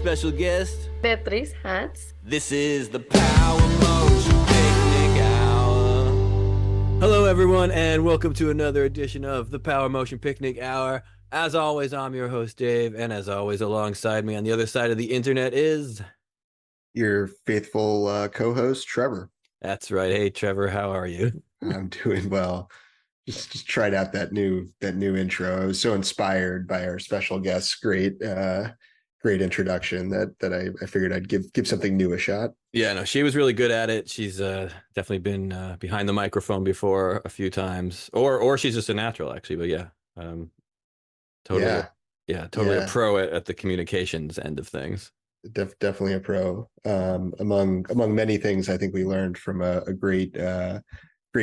special guest, Beatriz Hatz. This is the Power Motion Picnic Hour. Hello, everyone, and welcome to another edition of the Power Motion Picnic Hour. As always, I'm your host, Dave, and as always, alongside me on the other side of the internet is... your faithful co-host, Trevor. That's right. Hey, Trevor, how are you? I'm doing well. Just tried out that new intro. I was so inspired by our special guest's great introduction that I figured I'd give something new a shot. Yeah, no, she was really good at it. She's definitely been behind the microphone before a few times, or she's just a natural, actually. But yeah, totally, totally a pro at the communications end of things. Definitely a pro. Among many things, I think we learned from a great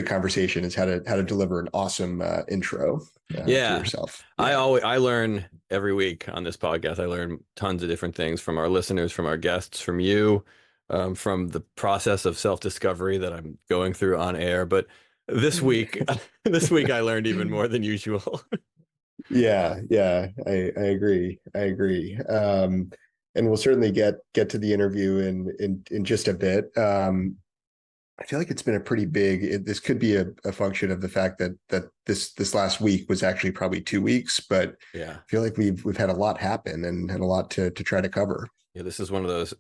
conversation is how to deliver an awesome intro to yourself. Yeah. I learn every week on this podcast. I learn tons of different things from our listeners, from our guests, from you, from the process of self-discovery that I'm going through on air. But this week, I learned even more than usual. Yeah, I agree. And we'll certainly get to the interview in just a bit. I feel like it's been a pretty big. This could be a function of the fact that this last week was actually probably 2 weeks, but yeah, I feel like we've had a lot happen and a lot to try to cover. Yeah, this is one of those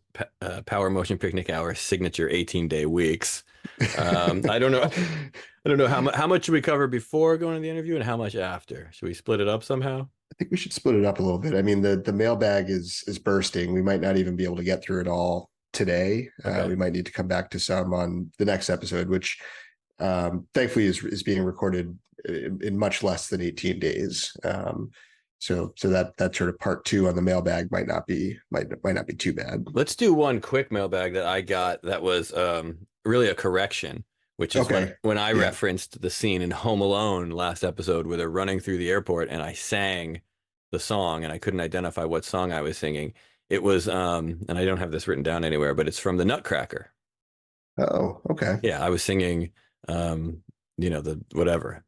Power Motion Picnic Hour signature 18-day weeks. I don't know how much should we cover before going to the interview and how much after. Should we split it up somehow? I think we should split it up a little bit. I mean, the mailbag is bursting. We might not even be able to get through it all today. Okay. We might need to come back to some on the next episode, which thankfully is being recorded in much less than 18 days. So that sort of part 2 on the mailbag might not be too bad. Let's do one quick mailbag that I got that was really a correction, which is when I referenced the scene in Home Alone last episode where they're running through the airport and I sang the song and I couldn't identify what song I was singing. It was, and I don't have this written down anywhere, but it's from the Nutcracker. Oh, okay. Yeah, I was singing, the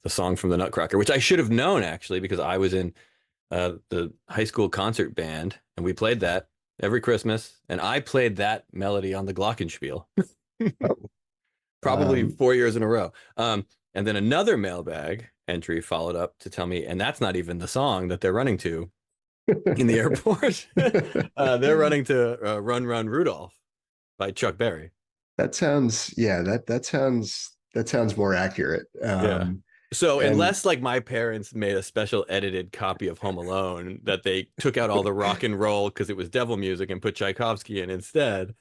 song from the Nutcracker, which I should have known actually because I was in the high school concert band and we played that every Christmas, and I played that melody on the Glockenspiel. Probably 4 years in a row. And then another mailbag entry followed up to tell me, and that's not even the song that they're running to in the airport. They're running to Run Run Rudolph by Chuck Berry. That sounds that sounds more accurate. So unless like my parents made a special edited copy of Home Alone that they took out all the rock and roll because it was devil music and put Tchaikovsky in instead,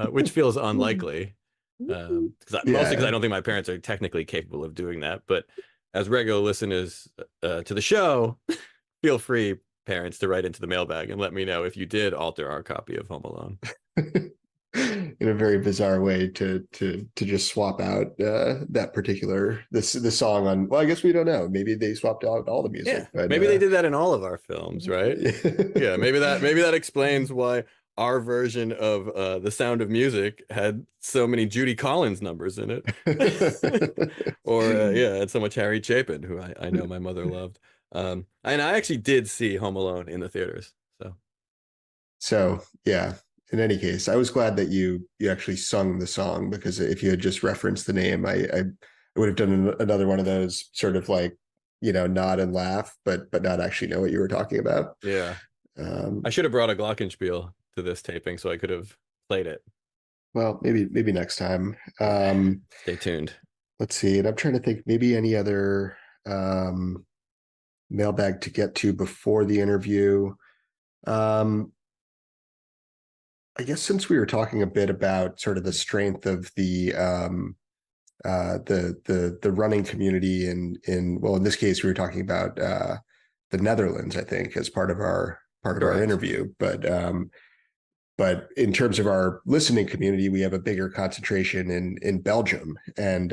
which feels unlikely. Mostly because I don't think my parents are technically capable of doing that. But as regular listeners to the show, feel free, parents, to write into the mailbag and let me know if you did alter our copy of Home Alone. In a very bizarre way to just swap out that particular this song on. Well, I guess we don't know. Maybe they swapped out all the music. Yeah, but, maybe they did that in all of our films, right? Yeah, maybe that explains why our version of The Sound of Music had so many Judy Collins numbers in it. Or had so much Harry Chapin, who I know my mother loved. And I actually did see Home Alone in the theaters. So yeah. In any case, I was glad that you actually sung the song, because if you had just referenced the name, I would have done another one of those sort of like, nod and laugh, but not actually know what you were talking about. Yeah. I should have brought a Glockenspiel to this taping so I could have played it. Well, maybe next time. Stay tuned. Let's see. And I'm trying to think maybe any other mailbag to get to before the interview. I guess since we were talking a bit about sort of the strength of the running community in this case we were talking about the Netherlands, I think, as part of our interview, but in terms of our listening community, we have a bigger concentration in Belgium, and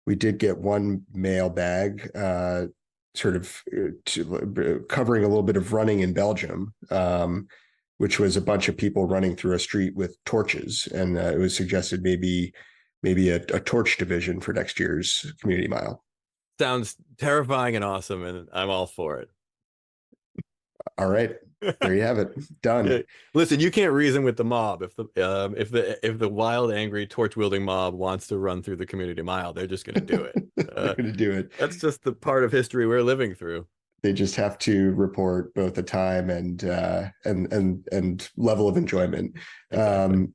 we did get one mailbag sort of covering a little bit of running in Belgium. Which was a bunch of people running through a street with torches. And it was suggested maybe a torch division for next year's community mile. Sounds terrifying and awesome, and I'm all for it. All right. There you have it. Done. Listen, you can't reason with the mob. If the wild, angry, torch wielding mob wants to run through the community mile, they're just going to do it. They're going to do it. That's just the part of history we're living through. They just have to report both the time and level of enjoyment. Exactly.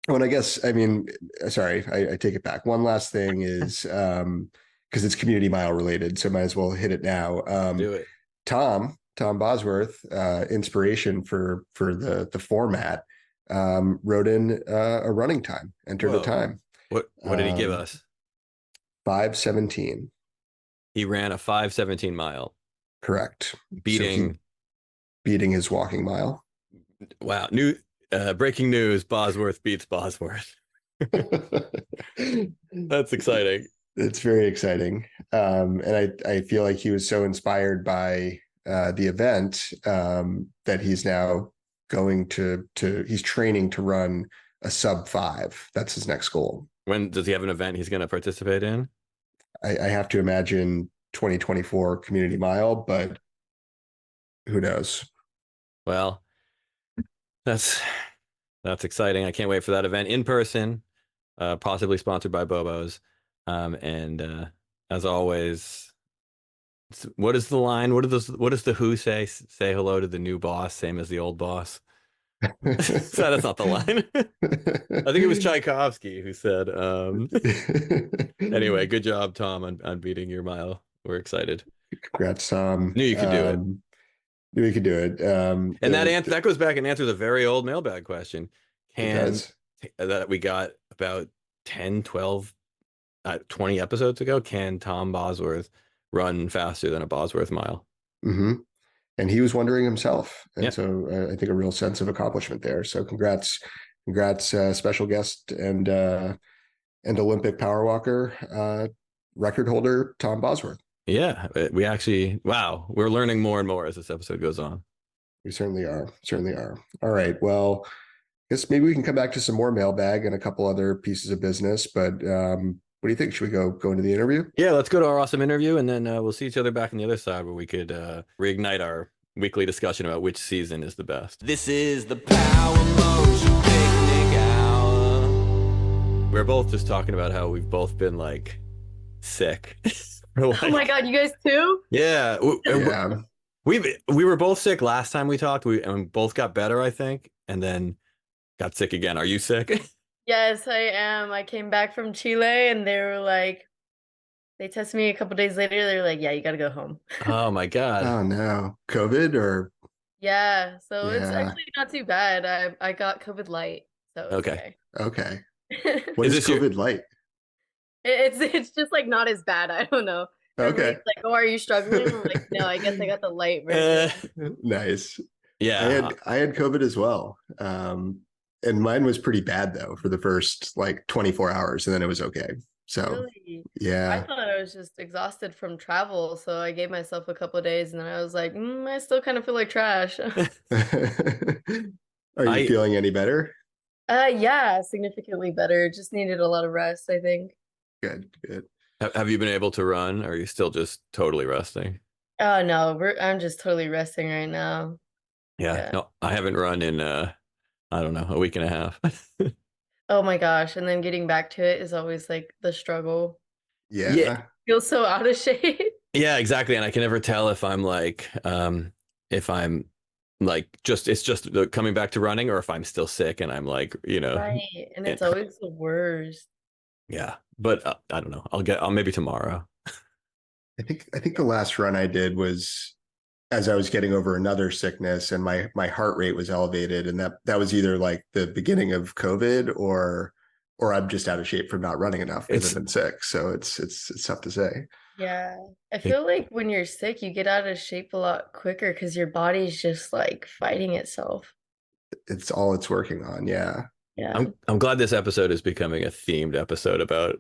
Well, I guess, I mean, sorry, I take it back. One last thing is, because it's community mile related, so might as well hit it now. Do it. Tom Bosworth, inspiration for the format, wrote in a running time, enter the time. What did he give us? 5:17. He ran a 5:17 mile. Correct. Beating his walking mile. Wow. Breaking news, Bosworth beats Bosworth. That's exciting. It's very exciting. And I feel like he was so inspired by the event that he's now going he's training to run a sub-5. That's his next goal. When does he have an event he's going to participate in? I have to imagine 2024 community mile, but who knows? Well, that's exciting. I can't wait for that event in person, possibly sponsored by Bobo's. And as always, what is the line? What does the Who say? Say hello to the new boss, same as the old boss. So that's not the line. I think it was Tchaikovsky who said. Anyway, good job, Tom, on beating your mile. We're excited. Congrats, Tom. Knew you could do it. Knew we could do it. And that goes back and answers a very old mailbag question. That we got about 10, 12, 20 episodes ago. Can Tom Bosworth run faster than a Bosworth mile? Mm-hmm. And he was wondering himself. And so I think a real sense of accomplishment there. So congrats, special guest and Olympic power walker, record holder, Tom Bosworth. Yeah, we're learning more and more as this episode goes on. We certainly are. All right. Well, I guess maybe we can come back to some more mailbag and a couple other pieces of business, but what do you think? Should we go into the interview? Yeah, let's go to our awesome interview, and then we'll see each other back on the other side where we could reignite our weekly discussion about which season is the best. This is the Power Motion Picnic Hour. We're both just talking about how we've both been like sick. Oh my God, you guys too? Yeah. We were both sick last time we talked. We both got better, I think, and then got sick again. Are you sick? Yes, I am. I came back from Chile and they tested me a couple days later. They were like, yeah, you got to go home. Oh my God. Oh no. COVID or? Yeah. So it's actually not too bad. I got COVID light. So okay. What is COVID light? It's just like not as bad. I don't know. Okay. Like, oh, are you struggling? I'm like, no, I guess I got the light version. Nice. Yeah. I had COVID as well. And mine was pretty bad though for the first like 24 hours and then it was okay. So really? Yeah. I thought I was just exhausted from travel. So I gave myself a couple of days and then I was like, I still kind of feel like trash. Are you feeling any better? Yeah, significantly better. Just needed a lot of rest, I think. Good. Have you been able to run? Or are you still just totally resting? Oh no, I'm just totally resting right now. Yeah. No, I haven't run in I don't know, a week and a half. Oh my gosh. And then getting back to it is always like the struggle. Yeah. Feel so out of shape. Yeah, exactly. And I can never tell if I'm like it's just coming back to running or if I'm still sick and I'm like, Right. And it's always the worst. Yeah. But I don't know. I'll maybe tomorrow. I think the last run I did was as I was getting over another sickness and my heart rate was elevated. And that was either like the beginning of COVID or I'm just out of shape from not running enough because I've been sick. So it's tough to say. Yeah. I feel like when you're sick, you get out of shape a lot quicker because your body's just like fighting itself. It's all it's working on. Yeah. Yeah. I'm glad this episode is becoming a themed episode about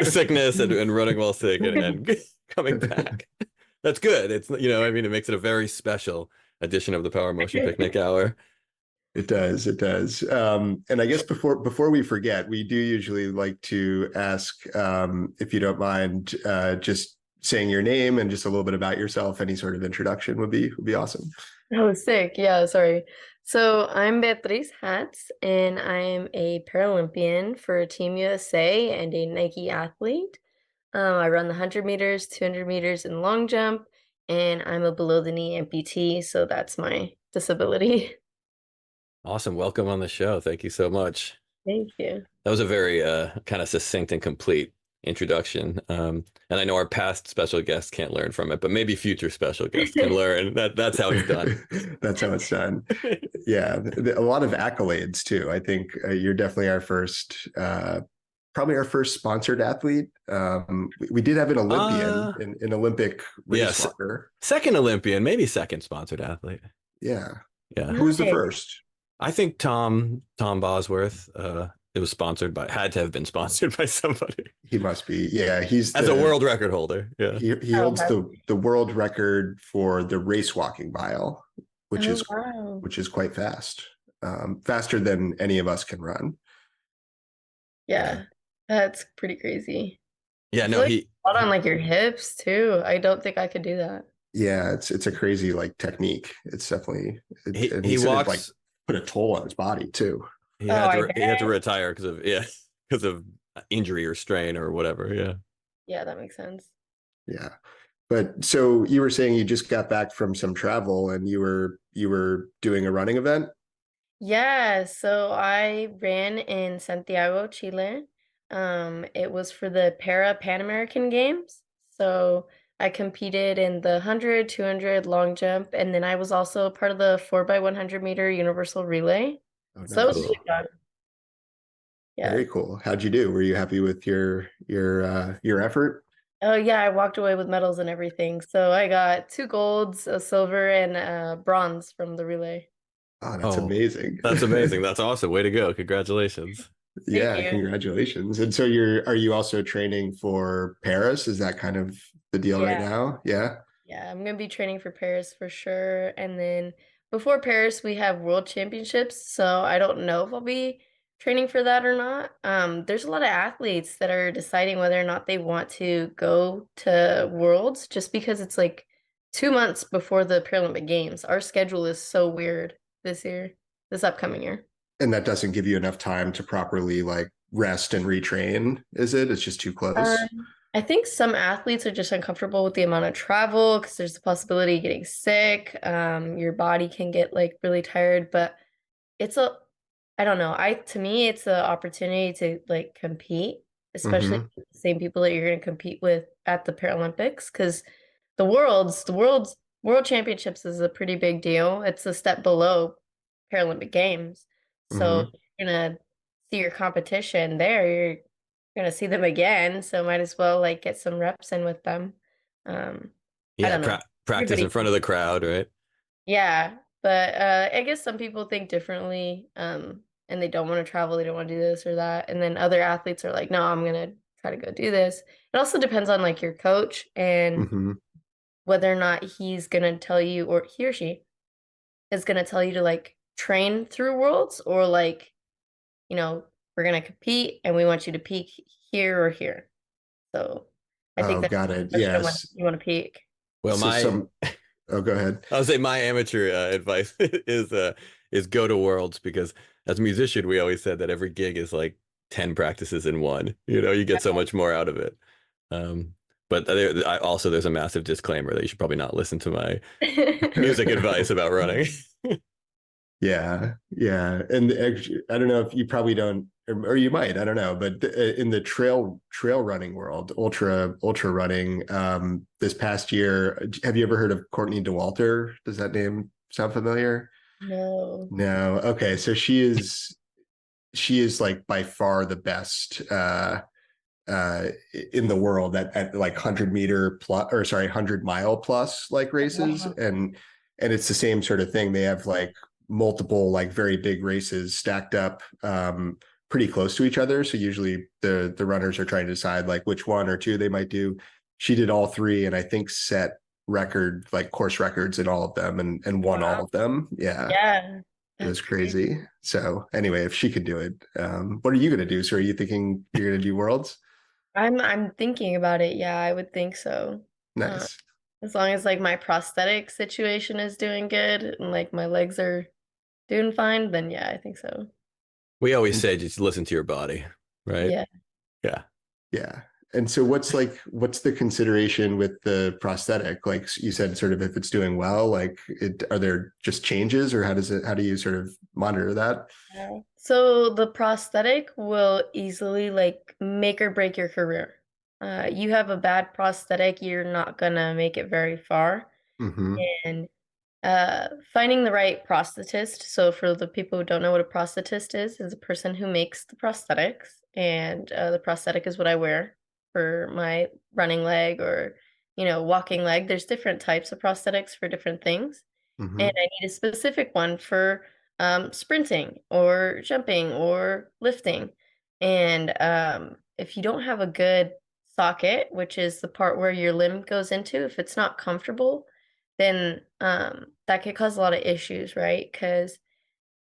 sickness and running while sick and coming back. That's good. It's, it makes it a very special edition of the Power Motion Picnic Hour. It does. And I guess before we forget, we do usually like to ask, if you don't mind, just saying your name and just a little bit about yourself. Any sort of introduction would be awesome. Oh, sick. Yeah, sorry. So I'm Beatriz Hatz, and I'm a Paralympian for Team USA and a Nike athlete. I run the 100 meters, 200 meters, and long jump, and I'm a below the knee amputee, so that's my disability. Awesome. Welcome on the show. Thank you so much. Thank you. That was a very kind of succinct and complete introduction. And I know our past special guests can't learn from it, but maybe future special guests can learn. That's how it's done. That's how it's done. Yeah, a lot of accolades too. I think you're definitely our first, probably our first sponsored athlete. We did have an Olympian, an Olympic race walker. Second Olympian, maybe second sponsored athlete. Yeah. Yeah. Who was the first? I think Tom Bosworth. It was had to have been sponsored by somebody. He must be. Yeah, he's as a world record holder. Yeah, he holds the world record for the race walking mile, which is quite fast. Faster than any of us can run. Yeah, that's pretty crazy. Yeah, no, he on like your hips too. I don't think I could do that. Yeah, it's a crazy like technique. It's definitely he walks like put a toll on his body too. He had to retire because of injury or strain or whatever. Yeah. Yeah, that makes sense. Yeah. But so you were saying you just got back from some travel and you were doing a running event? Yeah, so I ran in Santiago, Chile. It was for the Pan American Games. So I competed in the 100, 200 long jump, and then I was also part of the 4x100 meter universal relay. Oh, so it was really fun. Yeah. Very cool. How'd you do? Were you happy with your effort? Oh yeah, I walked away with medals and everything. So I got 2 golds, a silver, and a bronze from the relay. Oh, that's amazing. That's amazing. That's awesome. Way to go. Congratulations. Yeah, congratulations. And so are you also training for Paris? Is that kind of the deal right now? Yeah. Yeah, I'm gonna be training for Paris for sure. And then before Paris, we have World Championships. So I don't know if I'll be training for that or not. There's a lot of athletes that are deciding whether or not they want to go to Worlds just because it's like 2 months before the Paralympic Games. Our schedule is so weird this upcoming year. And that doesn't give you enough time to properly like rest and retrain, is it? It's just too close. I think some athletes are just uncomfortable with the amount of travel because there's the possibility of getting sick. Your body can get like really tired, but I don't know. To me, it's an opportunity to like compete, especially with the same people that you're going to compete with at the Paralympics, because the World Championships is a pretty big deal. It's a step below Paralympic Games. So you're going to see your competition there. You're going to see them again. So might as well like get some reps in with them. Practice in front of the crowd, right? Yeah. But I guess some people think differently and they don't want to travel. They don't want to do this or that. And then other athletes are like, no, I'm going to try to go do this. It also depends on like your coach and whether or not he's going to tell you, or he or she is going to tell you to like train through Worlds, or like, you know, we're going to compete and we want you to peak here or here. So I think that's got it. Yes. You want to peak. Well, go ahead. I'll say my amateur advice is go to Worlds, because as a musician, we always said that every gig is like 10 practices in one. You know, you get so much more out of it. But there's a massive disclaimer that you should probably not listen to my music advice about running. Yeah. And I don't know if you probably don't, or you might, I don't know, but in the trail running world, ultra running, this past year, have you ever heard of Courtney Dauwalter? Does that name sound familiar? No. Okay. So she is like by far the best, in the world at like 100 mile plus like races. Wow. And it's the same sort of thing. They have like multiple like very big races stacked up pretty close to each other. So usually the runners are trying to decide like which one or two they might do. She did all 3 and I think set course records in all of them and won all of them. Yeah. It was crazy. So anyway, if she could do it, what are you going to do? So are you thinking you're going to do Worlds? I'm thinking about it. Yeah, I would think so. Nice. As long as like my prosthetic situation is doing good and like my legs are doing fine, then yeah, I think so. We always say just listen to your body, right? Yeah. Yeah. Yeah. And so what's the consideration with the prosthetic? Like you said, sort of if it's doing well, like are there just changes, or how do you sort of monitor that? Yeah. So the prosthetic will easily like make or break your career. You have a bad prosthetic, you're not gonna make it very far. Mm-hmm. And finding the right prosthetist. So for the people who don't know what a prosthetist is a person who makes the prosthetics, and the prosthetic is what I wear for my running leg or walking leg. There's different types of prosthetics for different things, Mm-hmm. and I need a specific one for sprinting or jumping or lifting. And if you don't have a good socket, which is the part where your limb goes into, if it's not comfortable, then that could cause a lot of issues, right? Because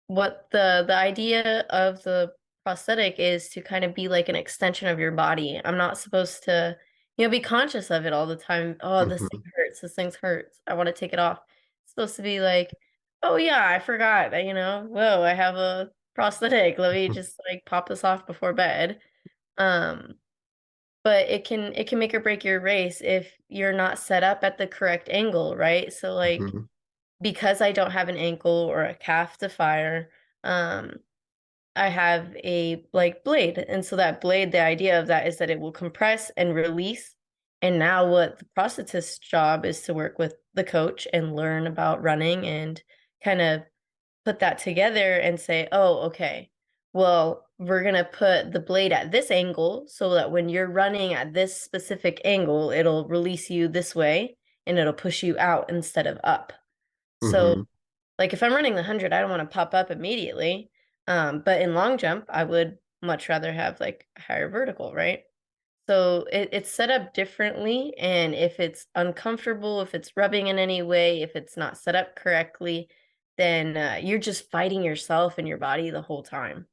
what the idea of the prosthetic is to kind of be like an extension of your body. I'm not supposed to, be conscious of it all the time. Oh, this Mm-hmm. thing hurts. This thing hurts. I want to take it off. It's supposed to be like, oh yeah, I forgot that, whoa, I have a prosthetic. Let me just like pop this off before bed. Um, but it can make or break your race if you're not set up at the correct angle, right? So like Mm-hmm. because I don't have an ankle or a calf to fire, um, I have a like blade. And so that blade, the idea of that is that it will compress and release. And now what the prosthetist's job is to work with the coach and learn about running and kind of put that together and say, oh, okay, well, we're going to put the blade at this angle so that when you're running at this specific angle, it'll release you this way and it'll push you out instead of up. So, Mm-hmm. like if I'm running the 100, I don't want to pop up immediately. But in long jump, I would much rather have like higher vertical, right? So it's set up differently. And if it's uncomfortable, if it's rubbing in any way, if it's not set up correctly, then you're just fighting yourself and your body the whole time.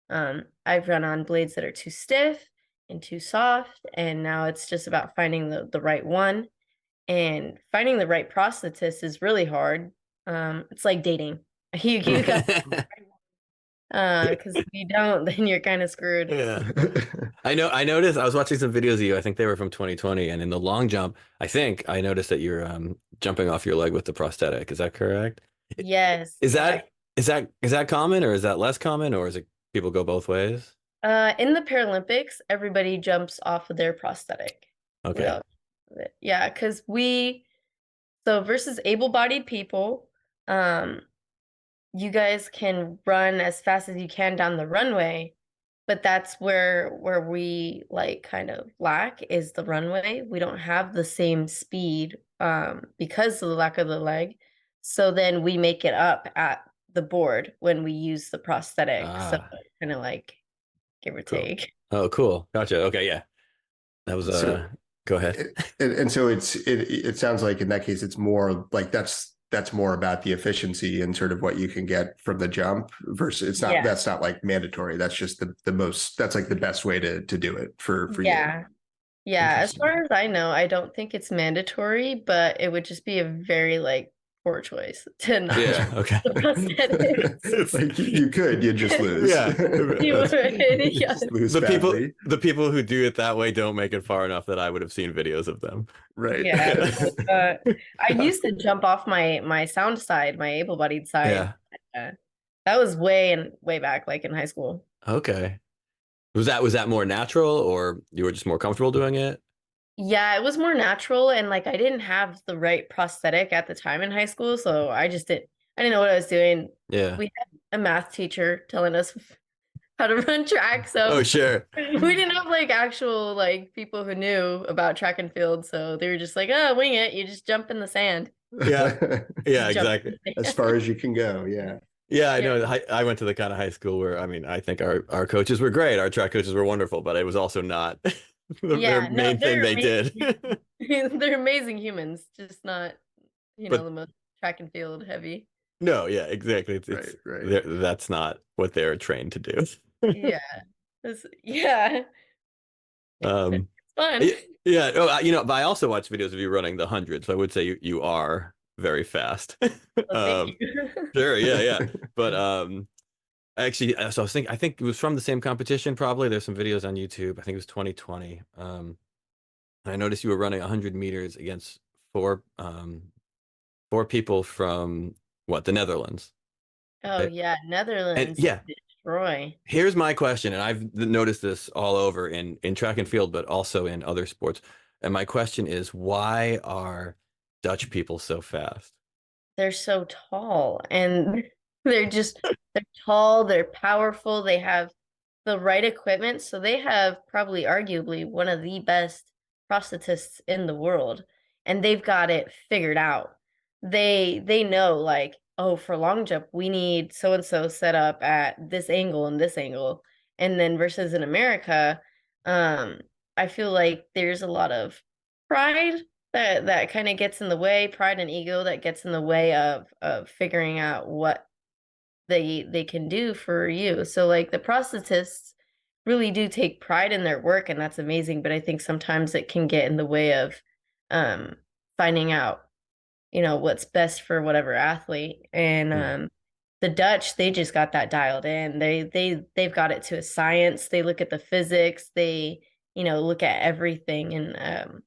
I've run on blades that are too stiff and too soft. And now it's just about finding the right one. And finding the right prosthetist is really hard. It's like dating. You got because if you don't, then you're kind of screwed. Yeah. I noticed I was watching some videos of you. I think they were from 2020. And in the long jump, I think I noticed that you're jumping off your leg with the prosthetic. Is that correct? Yes. Is Yeah. that common, or is that less common, or is it people go both ways? In the Paralympics, everybody jumps off of their prosthetic. Okay. Without it. Yeah, because so versus able-bodied people, you guys can run as fast as you can down the runway, but that's where we like kind of lack is the runway. We don't have the same speed because of the lack of the leg. So then we make it up at the board when we use the prosthetic. So Ah, kind of like give or cool. take. Oh, cool. Gotcha. Okay, yeah. That was So go ahead. and so it sounds like in that case it's more like that's more about the efficiency and sort of what you can get from the jump versus it's not Yeah. that's not like mandatory. That's just the most that's like the best way to do it for you. Yeah. Yeah, as Interesting. far as I know, I don't think it's mandatory, but it would just be a very like poor choice to not Yeah, jump okay. the prosthetics. Like you just lose. Yeah. You would, You yeah. just lose The badly. people who do it that way don't make it far enough that I would have seen videos of them. Right. Yeah. I used to jump off my sound side, my able-bodied side. Yeah. That was way back, like in high school. Okay. Was that more natural, or you were just more comfortable doing it? Yeah, it was more natural, and like I didn't have the right prosthetic at the time in high school, so I didn't know what I was doing. Yeah. We had a math teacher telling us how to run track, so Oh, sure. we didn't have like actual like people who knew about track and field, so they were just like, oh, wing it, you just jump in the sand. Yeah. Yeah, Jump in exactly. the As sand. far as you can go. Yeah. Yeah, I Yeah. know. I went to the kind of high school where, I mean, I think our coaches were great. Our track coaches were wonderful, but it was also not Yeah, their no, main thing they're they did. They're amazing humans, just not, But the most track and field heavy. no, yeah, exactly. It's Right. that's not what they're trained to do. Yeah. Yeah. Um, It's fun. Yeah. Oh, but I also watch videos of you running the 100, so I would say you are very fast. Well, thank you. Sure. Yeah. Yeah. But actually, so I think it was from the same competition. Probably there's some videos on YouTube. I think it was 2020. I noticed you were running 100 meters against four people from the Netherlands. Oh Right? yeah, And Netherlands yeah, destroy. here's my question, and I've noticed this all over in track and field, but also in other sports. And my question is, why are Dutch people so fast? They're so tall and they're tall, they're powerful, they have the right equipment, so they have probably arguably one of the best prosthetists in the world, and they've got it figured out. They know like, oh, for long jump, we need so and so set up at this angle and this angle. And then versus in America, um, I feel like there's a lot of pride that kind of gets in the way, pride and ego that gets in the way of figuring out what they can do for you. So like the prosthetists really do take pride in their work, and that's amazing, but I think sometimes it can get in the way of um finding out, what's best for whatever athlete. And Hmm. the Dutch, they just got that dialed in. They've got it to a science. They look at the physics, they, look at everything. And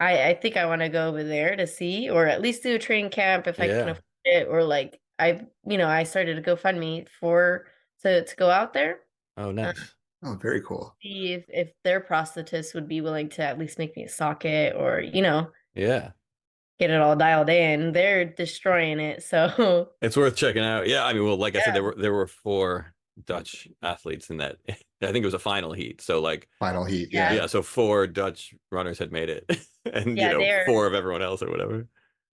I think I want to go over there to see, or at least do a training camp if I can Yeah. afford it, or like I started a GoFundMe for to go out there, Oh, uh, nice. Oh, very cool. see if their prosthetist would be willing to at least make me a socket, or Yeah. get it all dialed in. They're destroying it, so It's worth checking out. Yeah, I mean, well, like I said, yeah, there were four Dutch athletes in that. I think it was a final heat. So like, Final heat. yeah, Yeah. yeah, so four Dutch runners had made it, and yeah. four of everyone else or whatever.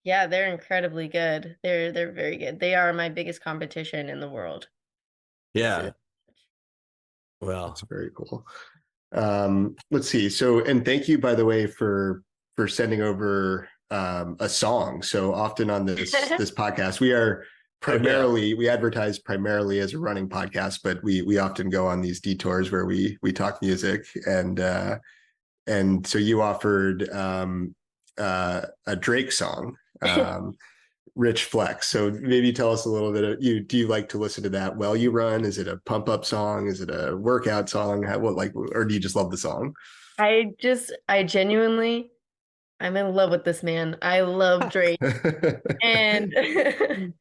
They're incredibly good. They're very good. They are my biggest competition in the world. Yeah. So That's Well, very cool. Let's see. So, and thank you, by the way, for sending over a song. So often on this podcast, we are oh yeah. primarily we advertise primarily as a running podcast, but we often go on these detours where we talk music, and so you offered a Drake song. Rich Flex. So maybe tell us a little bit of do you like to listen to that while you run? Is it a pump up song? Is it a workout song? Or do you just love the song? I genuinely, I'm in love with this man. I love Drake, and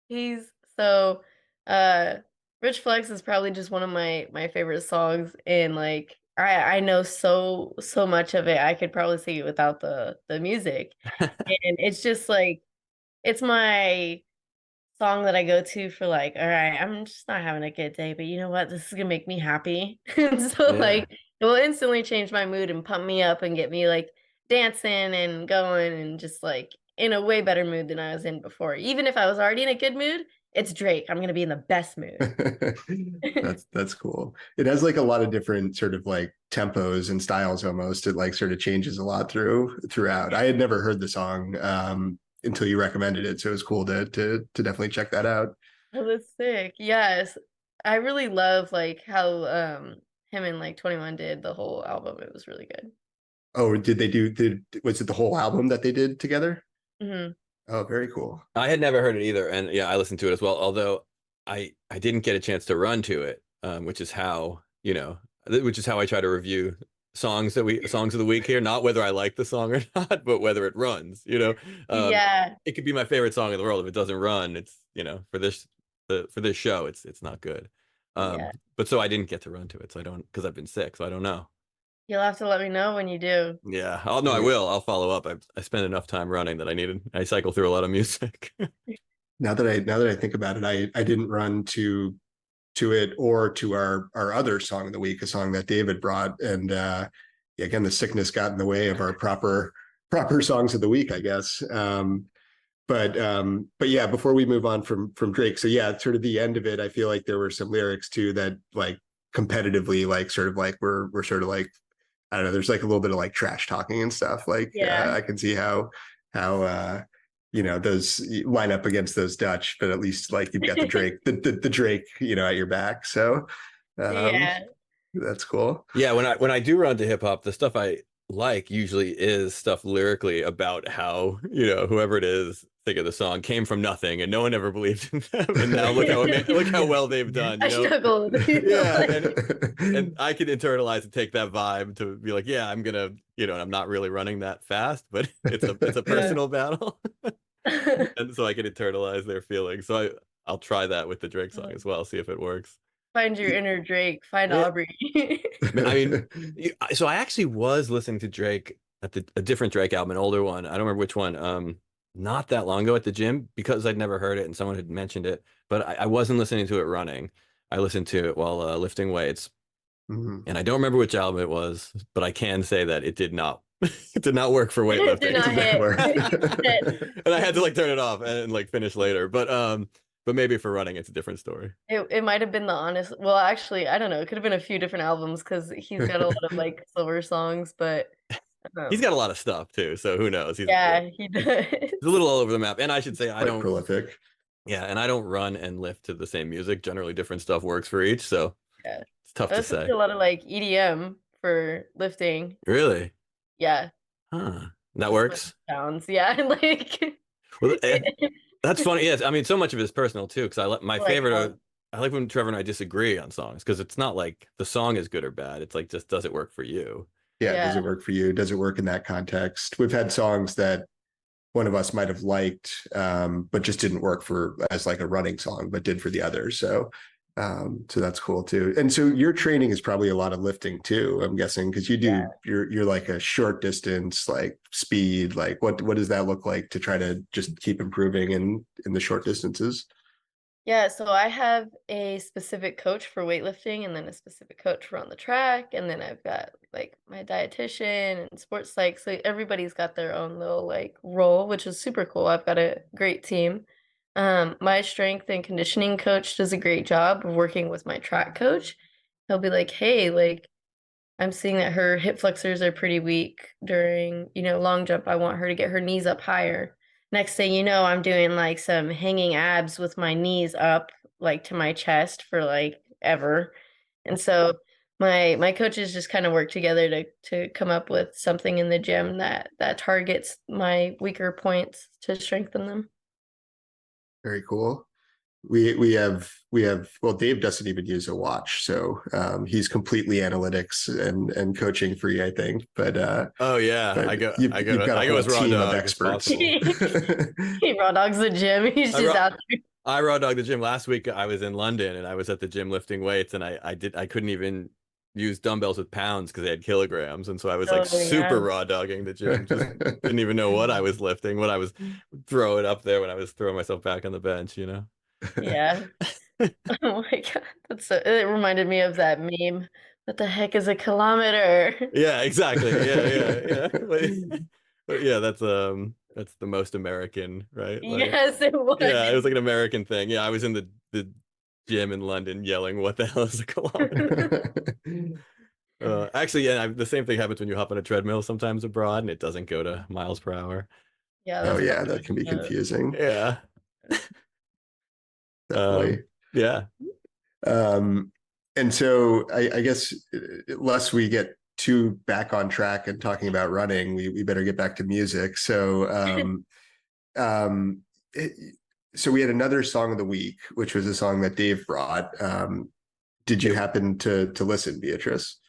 he's so uh Rich Flex is probably just one of my favorite songs, and like I know so much of it. I could probably sing it without the music. And it's just like it's my song that I go to for like, all right, I'm just not having a good day, but you know what? This is gonna make me happy. And so Yeah. like it will instantly change my mood and pump me up and get me like dancing and going and just like in a way better mood than I was in before. Even if I was already in a good mood, it's Drake. I'm gonna be in the best mood. That's cool. It has like a lot of different sort of like tempos and styles almost. It like sort of changes a lot throughout. I had never heard the song until you recommended it. So it was cool to definitely check that out. Oh, that's sick. Yes. I really love like how him and like 21 did the whole album. It was really good. Oh, was it the whole album that they did together? Hmm. Oh, very cool. I had never heard it either, and yeah, I listened to it as well. Although I didn't get a chance to run to it, which is how which is how I try to review songs songs of the week here. Not whether I like the song or not, but whether it runs. Yeah. It could be my favorite song in the world if it doesn't run. It's for this show, it's not good. Yeah. But so I didn't get to run to it, so I don't because I've been sick, so I don't know. You'll have to let me know when you do. Yeah, I'll no, I will. I'll follow up. I spent enough time running that I cycle through a lot of music. Now that I think about it, I didn't run to it or to our other song of the week, a song that David brought, and yeah, again, the sickness got in the way of our proper songs of the week, I guess. But yeah, before we move on from Drake, so yeah, sort of the end of it, I feel like there were some lyrics too that like competitively, like sort of like we're sort of like, I don't know, there's like a little bit of like trash talking and stuff. Like Yeah. I can see how those line up against those Dutch, but at least like you've got the Drake, the Drake, at your back. So Yeah. that's cool. Yeah, when I do run to hip hop, the stuff like usually is stuff lyrically about how, whoever it is thinking the song came from nothing and no one ever believed in them. And now look how well they've done, I struggle with it. Yeah, Like, and I can internalize and take that vibe to be like, yeah, I'm gonna, I'm not really running that fast, but it's a yeah. personal battle. And so I can internalize their feelings. So I'll try that with the Drake song as well, see if it works. Find your inner Drake, find Yeah. Aubrey. I mean, so I actually was listening to Drake at a different Drake album, an older one. I don't remember which one. Not that long ago at the gym because I'd never heard it and someone had mentioned it, but I wasn't listening to it running. I listened to it while lifting weights, Mhm. and I don't remember which album it was, but I can say that it did not. It did not work for It did weightlifting. not hit. And I had to like turn it off and like finish later. But maybe for running, it's a different story. It might have been the honest. Well, actually, I don't know. It could have been a few different albums because he's got a lot of like silver songs, but He's got a lot of stuff too, so who knows? yeah, he does. He's a little all over the map. And I should say, I Quite don't. prolific. Yeah, and I don't run and lift to the same music. Generally, different stuff works for each, so Yeah. it's tough I to listen say. to a lot of like EDM for lifting. Really? Yeah, Huh. That just works. sounds. Yeah, like Well, that's funny. Yes, I mean, so much of it is personal too, because my like favorite I like when Trevor and I disagree on songs because it's not like the song is good or bad. It's like, just does it work for you? Yeah, Yeah. does it work for you? Does it work in that context? We've had songs that one of us might have liked, but just didn't work for as like a running song, but did for the others. So that's cool too. And so your training is probably a lot of lifting too, I'm guessing, because you're like a short distance, like speed. Like what does that look like to try to just keep improving in the short distances? Yeah, so I have a specific coach for weightlifting and then a specific coach for on the track. And then I've got like my dietitian and sports psych. So everybody's got their own little like role, which is super cool. I've got a great team. My strength and conditioning coach does a great job of working with my track coach. He'll be like, hey, like I'm seeing that her hip flexors are pretty weak during, long jump. I want her to get her knees up higher. Next thing you know, I'm doing like some hanging abs with my knees up like to my chest for like ever. And so my coaches just kind of work together to come up with something in the gym that targets my weaker points to strengthen them. Very cool. We have well, Dave doesn't even use a watch, so he's completely analytics and coaching free, I think. But Oh yeah, but I go you've got a I go whole as raw team of dog as experts. possible. He raw dogs the gym. He's I just raw- out there. I raw dog the gym last week. I was in London and I was at the gym lifting weights, and I couldn't even use dumbbells with pounds because they had kilograms, and so I was like Oh, super yeah. raw dogging the gym. Just didn't even know what I was lifting, what I was throwing up there when I was throwing myself back on the bench. Yeah. Oh my God. It reminded me of that meme. What the heck is a kilometer? Yeah, exactly. Yeah. But yeah, that's the most American, right? Like, Yes, it was. yeah, it was like an American thing. Yeah, I was in the gym in London yelling, "What the hell is a kilometer?" Actually, yeah, the same thing happens when you hop on a treadmill sometimes abroad, and it doesn't go to miles per hour. Yeah, Oh that's yeah, probably that can be the- confusing. Yeah, Definitely. yeah. And so I guess lest we get too back on track and talking about running, we better get back to music. So so we had another song of the week, which was a song that Dave brought. Did you happen to listen, Beatrice?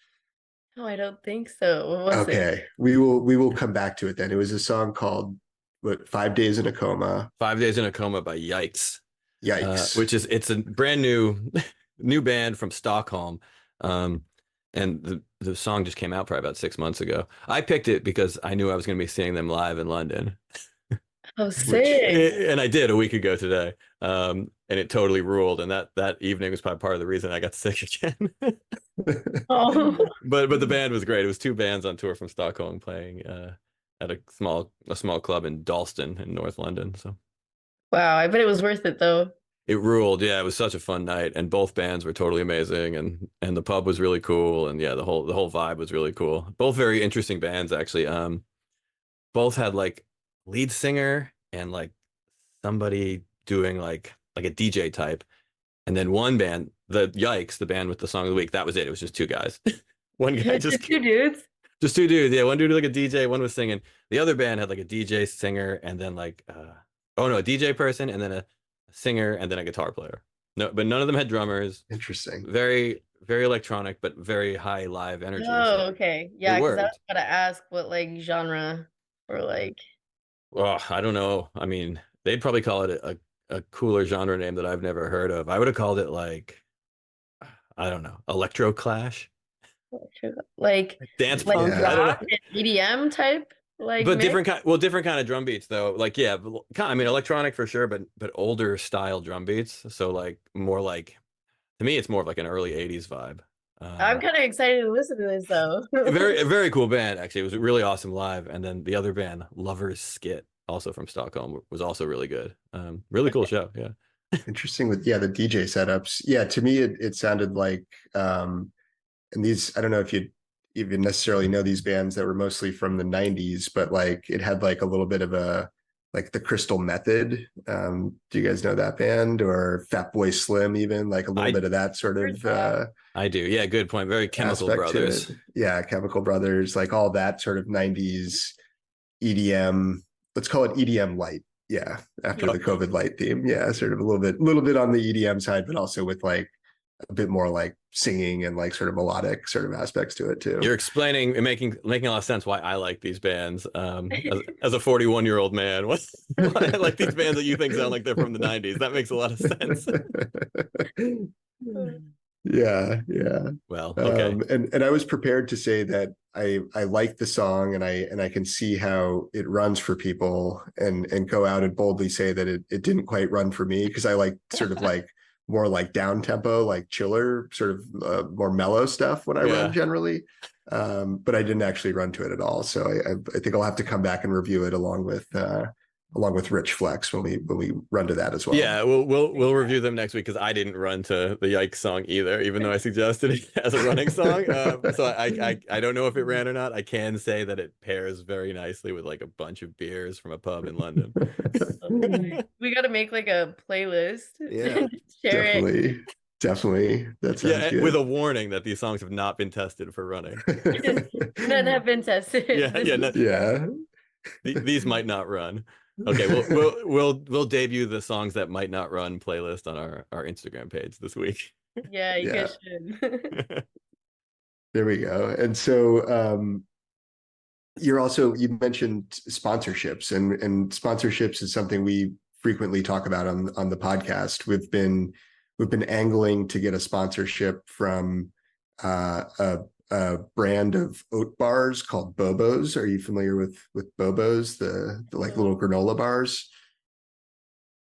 No, I don't think so. What was it? Okay, we will come back to it then. It was a song called what, 5 Days in a Coma. 5 Days in a Coma by Yikes. Yikes. It's a brand new band from Stockholm. And the song just came out probably about 6 months ago. I picked it because I knew I was going to be seeing them live in London. Oh, sick. And I did a week ago today. And it totally ruled. And that evening was probably part of the reason I got sick again. Oh, But the band was great. It was two bands on tour from Stockholm playing at a small club in Dalston in North London. So wow. I bet it was worth it though. it ruled. Yeah, it was such a fun night, and both bands were totally amazing, and the pub was really cool, and yeah, the whole vibe was really cool. Both very interesting bands actually. Both had like lead singer and like somebody doing like a DJ type, and then one band, the Yikes, the band with the song of the week, that was it. It was just two guys. One guy just Two dudes. Just two dudes. Yeah, one dude like a DJ, one was singing. The other band had like a DJ, singer, and then like oh no, a DJ person, and then a singer, and then a guitar player. No, but none of them had drummers. Interesting. Very, very electronic, but very high live energy. Oh, So okay. it Yeah, because I was worked. gonna ask what like genre or like. Well, I don't know. I mean, they'd probably call it a cooler genre name that I've never heard of. I would have called it like, I don't know, Electro Clash, Like dance like punk. Yeah. I don't rock know. and EDM type like But mix. different kind of drum beats though. Like yeah, I mean electronic for sure, but older style drum beats. So like more like to me, it's more of like an early '80s vibe. I'm kind of excited to listen to this though. A very cool band actually. It was really awesome live. And then the other band, Lovers Skit, also from Stockholm, was also really good. Really cool show. Yeah. Interesting with the DJ setups. Yeah, to me it sounded like and these I don't know if you even necessarily know these bands that were mostly from the 90s, but like it had like a little bit of a like the Crystal Method. Do you guys know that band or Fatboy Slim even like a little I bit of that sort Heard of that. I do. Yeah, good point. Very Chemical aspect to Brothers. it. Yeah, Chemical Brothers, like all that sort of 90s EDM. Let's call it EDM light. Yeah, after Yep. the COVID light theme. Yeah, sort of a little bit on the EDM side, but also with like a bit more like singing and like sort of melodic sort of aspects to it too. You're explaining and making a lot of sense why I like these bands. As a 41-year-old man, why I like these bands that you think sound like they're from the 90s. That makes a lot of sense. Yeah. Well, okay. And I was prepared to say that I like the song and I can see how it runs for people and go out and boldly say that it didn't quite run for me because I like sort of like more like down tempo, like chiller, sort of more mellow stuff when I run generally. But I didn't actually run to it at all. So I think I'll have to come back and review it along with Rich Flex when we run to that as well. Yeah, we'll review them next week because I didn't run to the Yikes song either, even though I suggested it as a running song. So I don't know if it ran or not. I can say that it pairs very nicely with like a bunch of beers from a pub in London. We got to make like a playlist. Yeah, share it. Definitely. That sounds good. With a warning that these songs have not been tested for running. None have been tested. Yeah. These might not run. Okay, we'll debut the songs that might not run playlist on our Instagram page this week. Yeah, you guys should. There we go. And so you mentioned sponsorships and sponsorships is something we frequently talk about on the podcast. We've been angling to get a sponsorship from a brand of oat bars called Bobos. Are you familiar with Bobos, the like little granola bars?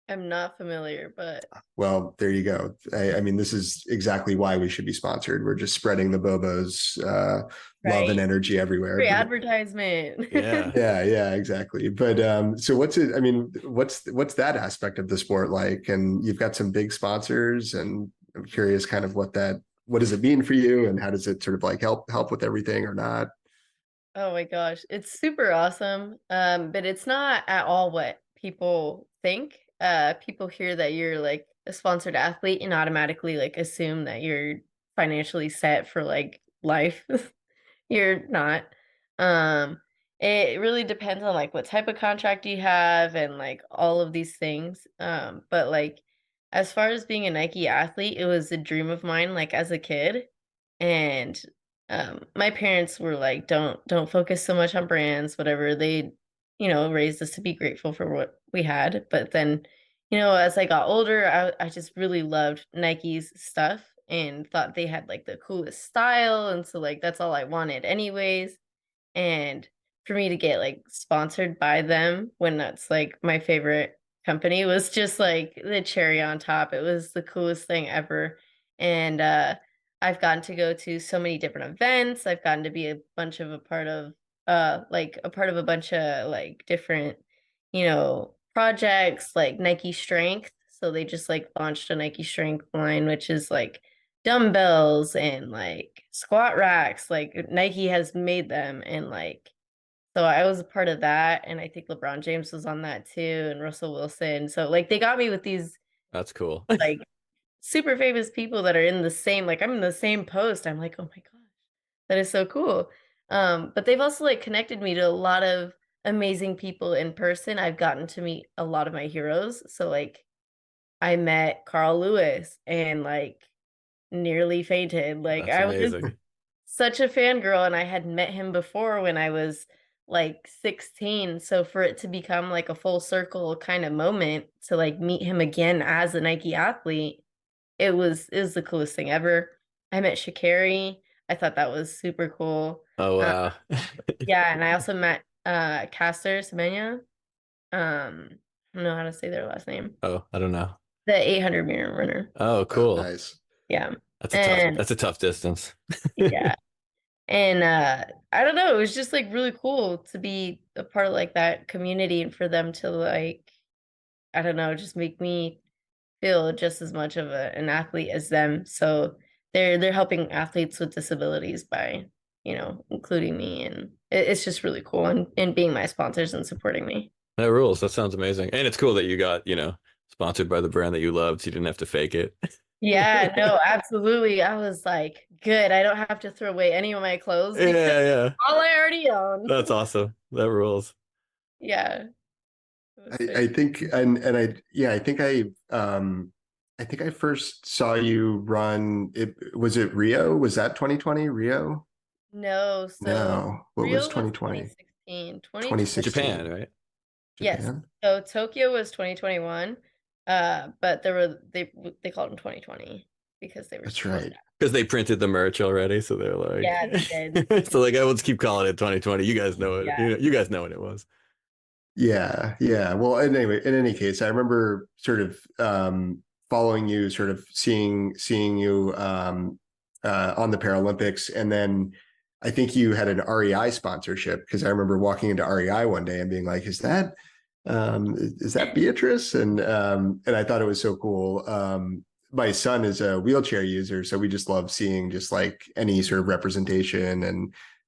I'm not familiar, but well, there you go. I mean, this is exactly why we should be sponsored. We're just spreading the Bobos love and energy everywhere. Free advertisement. Yeah, exactly. But so what's it? I mean, what's that aspect of the sport like? And you've got some big sponsors, and I'm curious, kind of what does it mean for you, and how does it sort of like help with everything or not? Oh my gosh, it's super awesome. But it's not at all what people think. People hear that you're like a sponsored athlete and automatically like assume that you're financially set for like life. You're not. It really depends on like what type of contract you have and like all of these things. But like as far as being a Nike athlete, it was a dream of mine like as a kid. And my parents were like, don't focus so much on brands, whatever. They, raised us to be grateful for what we had. But then, as I got older, I just really loved Nike's stuff and thought they had like the coolest style. And so like that's all I wanted anyways. And for me to get like sponsored by them when that's like my favorite company was just like the cherry on top. It was the coolest thing ever. And I've gotten to go to so many different events. I've gotten to be a part of a bunch of like different, projects like Nike Strength. So they just like launched a Nike Strength line, which is like dumbbells and like squat racks. Like Nike has made them, and like so I was a part of that, and I think LeBron James was on that too, and Russell Wilson. So like they got me with these That's cool. like super famous people that are in the same, like I'm in the same post. I'm like, oh my gosh, that is so cool. But they've also like connected me to a lot of amazing people in person. I've gotten to meet a lot of my heroes. So like I met Carl Lewis and like nearly fainted. Like That's I was amazing. such a fangirl and I had met him before when I was like 16. So for it to become like a full circle kind of moment to like meet him again as a Nike athlete, it was the coolest thing ever. I met Sha'Carri. I thought that was super cool. Oh Uh, wow. yeah, and I also met Caster Semenya. I don't know how to say their last name. Oh, I don't know. The 800-meter runner. Oh, Oh, cool. nice. Yeah. That's And a tough distance. yeah. And I don't know, it was just like really cool to be a part of like that community and for them to like, I don't know, just make me feel just as much of an athlete as them. So they're helping athletes with disabilities by, including me, and it's just really cool and being my sponsors and supporting me. That rules. That sounds amazing. And it's cool that you got, sponsored by the brand that you loved, so you didn't have to fake it. Yeah, no, absolutely. I was like, good. I don't have to throw away any of my clothes Yeah, because yeah. all I already own. That's awesome. That rules. Yeah. It was I, sick. I think and I yeah I think I first saw you run it Rio? Was that 2020 Rio? No, so No. What was Rio was 2020? 2016. 2020, 2016. Japan, right? yes. Japan? So Tokyo was 2021. But they called them 2020 because they were That's so close. right. Because they printed the merch already, so they're like, Yeah, they did. so like, I will just keep calling it 2020. You guys know it. Yeah. You guys know what it was. Yeah, yeah. Well, anyway, in any case, I remember sort of following you, sort of seeing you on the Paralympics, and then I think you had an REI sponsorship because I remember walking into REI one day and being like, is that Beatrice?" And I thought it was so cool. My son is a wheelchair user, so we just love seeing just like any sort of representation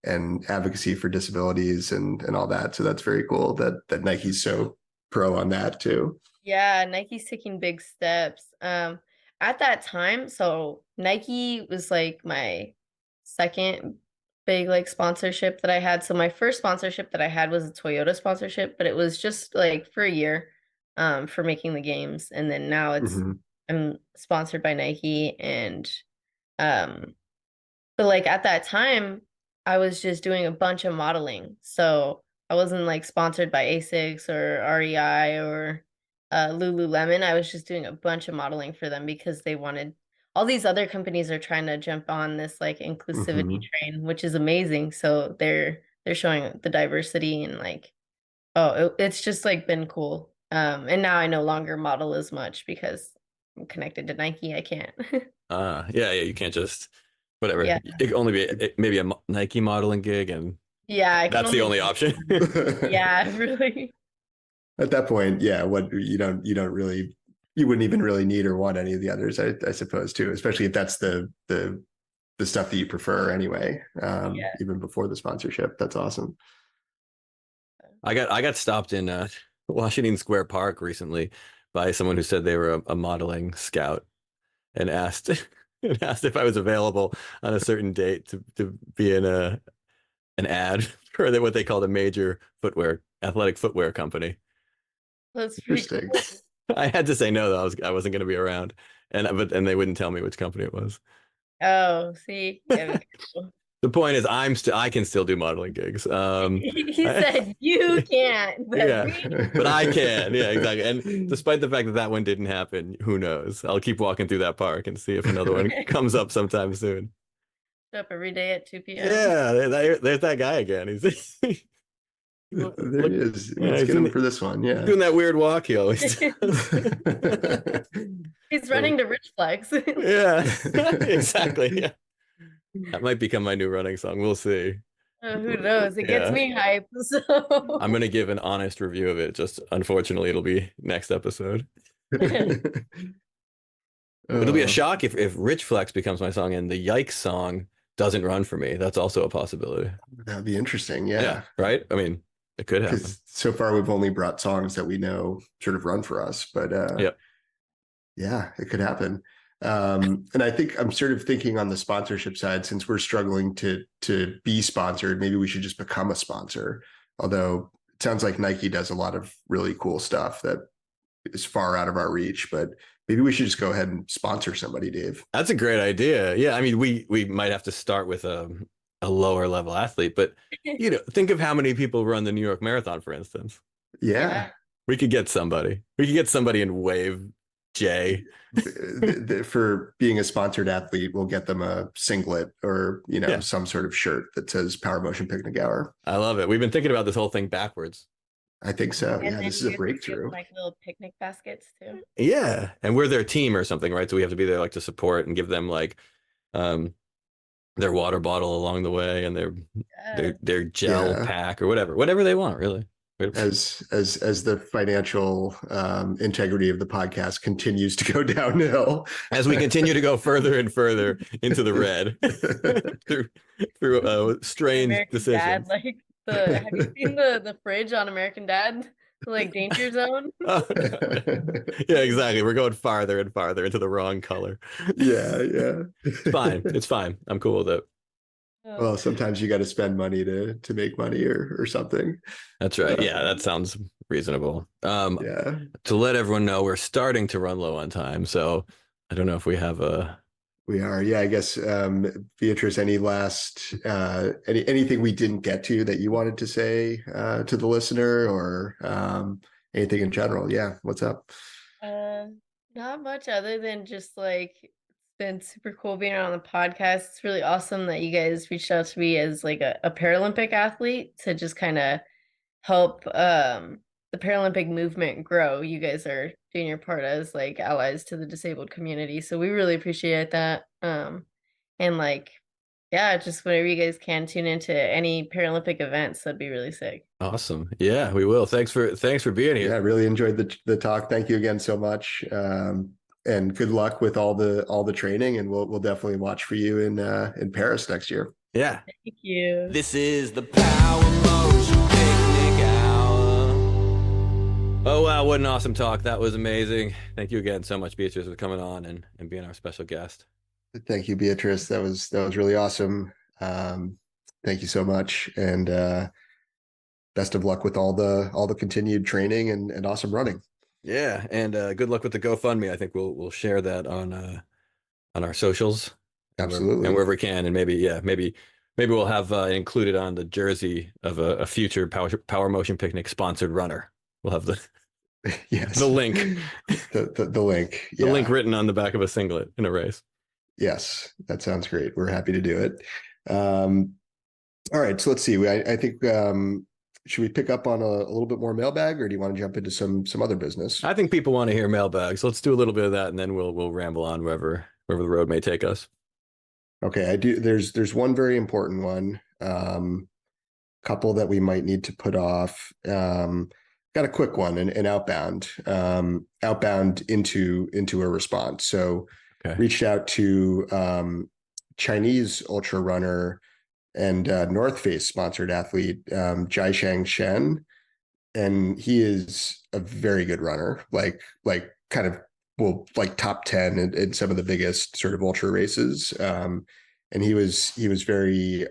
and advocacy for disabilities and all that. So that's very cool that Nike's so pro on that too. Yeah, Nike's taking big steps. At that time, so Nike was like my second big like sponsorship that I had. So my first sponsorship that I had was a Toyota sponsorship, but it was just like for a year, for making the games. And then now Mhm. I'm sponsored by Nike and um but like at that time I was just doing a bunch of modeling. So I wasn't like sponsored by ASICS or REI or Lululemon. I was just doing a bunch of modeling for them because they wanted all these other companies are trying to jump on this like inclusivity Mhm. train, which is amazing. So they're showing the diversity and like it's just like been cool. And now I no longer model as much because I'm connected to Nike. I can't. Yeah, yeah. You can't just whatever. Yeah. It can only be maybe a Nike modeling gig, and Yeah, I can that's the only only option. yeah, really. At that point, yeah, what you don't really you wouldn't even really need or want any of the others, I suppose too, especially if that's the stuff that you prefer anyway. Yeah. Even before the sponsorship. That's awesome. I got stopped in Washington Square Park recently by someone who said they were a modeling scout and asked and asked if I was available on a certain date to be in an ad for what they called a major athletic footwear company. That's pretty Interesting. cool. I had to say no, though. I wasn't going to be around, and they wouldn't tell me which company it was. Oh, see? Yeah, we cool. The point is, I can still do modeling gigs. He said you can't, but Yeah, we but I can. Yeah, exactly. And despite the fact that that one didn't happen, who knows? I'll keep walking through that park and see if another one comes up sometime soon. show up every day at 2 p.m. Yeah, there's that guy again. He's There he is. yeah, Let's he's get him for this one. Yeah. doing that weird walk he always does. He's running to Rich Flex. Yeah, exactly. Yeah, that might become my new running song. We'll see. Who knows? It gets Yeah. me hyped. So I'm gonna give an honest review of it. Just unfortunately, it'll be next episode. It'll be a shock if Rich Flex becomes my song and the Yikes song doesn't run for me. That's also a possibility. That'd be interesting. Yeah, Yeah. right? I mean, it could happen. Because so far we've only brought songs that we know sort of run for us, but Yep. yeah, it could happen. And I think I'm sort of thinking on the sponsorship side, since we're struggling to be sponsored, maybe we should just become a sponsor. Although it sounds like Nike does a lot of really cool stuff that is far out of our reach, but maybe we should just go ahead and sponsor somebody, Dave. That's a great idea. Yeah, I mean, we might have to start with a lower level athlete, but think of how many people run the New York Marathon, for instance. Yeah. We could get somebody. We could get somebody in Wave J. For being a sponsored athlete, we'll get them a singlet or some sort of shirt that says Power Motion Picnic Hour. I love it. We've been thinking about this whole thing backwards. I think so. And yeah, this is a breakthrough. Like little picnic baskets too. Yeah, and we're their team or something, right? So we have to be there like to support and give them like their water bottle along the way and their gel pack or whatever they want, really. As the financial integrity of the podcast continues to go downhill, as we continue to go further and further into the red through strange American decisions. Dad, have you seen the fridge on American Dad? Like Danger Zone? Yeah, exactly. We're going farther and farther into the wrong color. Yeah. It's fine. I'm cool with it. Well, sometimes you got to spend money to make money or something. That's right. Yeah, that sounds reasonable. Yeah. To let everyone know, we're starting to run low on time, so I don't know if we have a. We are. Yeah, I guess Beatrice, any last anything we didn't get to that you wanted to say to the listener or anything in general? Yeah, what's up? Not much other than just like it's been super cool being on the podcast. It's really awesome that you guys reached out to me as like a Paralympic athlete to just kind of help the Paralympic movement grow. You guys are doing your part as like allies to the disabled community, so we really appreciate that. And like, yeah, just whenever you guys can tune into any Paralympic events, that'd be really sick. Awesome. Yeah, we will. Thanks for being here. Yeah, I really enjoyed the talk. Thank you again so much. And good luck with all the training, and we'll definitely watch for you in Paris next year. Yeah. Thank you. This is the Power Motion Picnic Hour. Oh wow, what an awesome talk. That was amazing. Thank you again so much, Beatrice, for coming on and being our special guest. Thank you, Beatrice. That was really awesome. Thank you so much, and best of luck with all the continued training and awesome running. Yeah, and good luck with the GoFundMe. I think we'll share that on our socials. Absolutely, and wherever we can, and maybe we'll have included on the jersey of a future Power Motion Picnic sponsored runner. We'll have the yes, the link, the link, the link written on the back of a singlet in a race. Yes, that sounds great. We're happy to do it. All right, so let's see. I think should we pick up on a little bit more mailbag, or do you want to jump into some other business? I think people want to hear mailbags. Let's do a little bit of that, and then we'll ramble on wherever the road may take us. Okay, I do. There's one very important one. Couple that we might need to put off. Got a quick one, an outbound into a response. So. Okay. Reached out to Chinese ultra runner and North Face sponsored athlete Jiasheng Shen, and he is a very good runner, like kind of top 10 in some of the biggest sort of ultra races. And he was very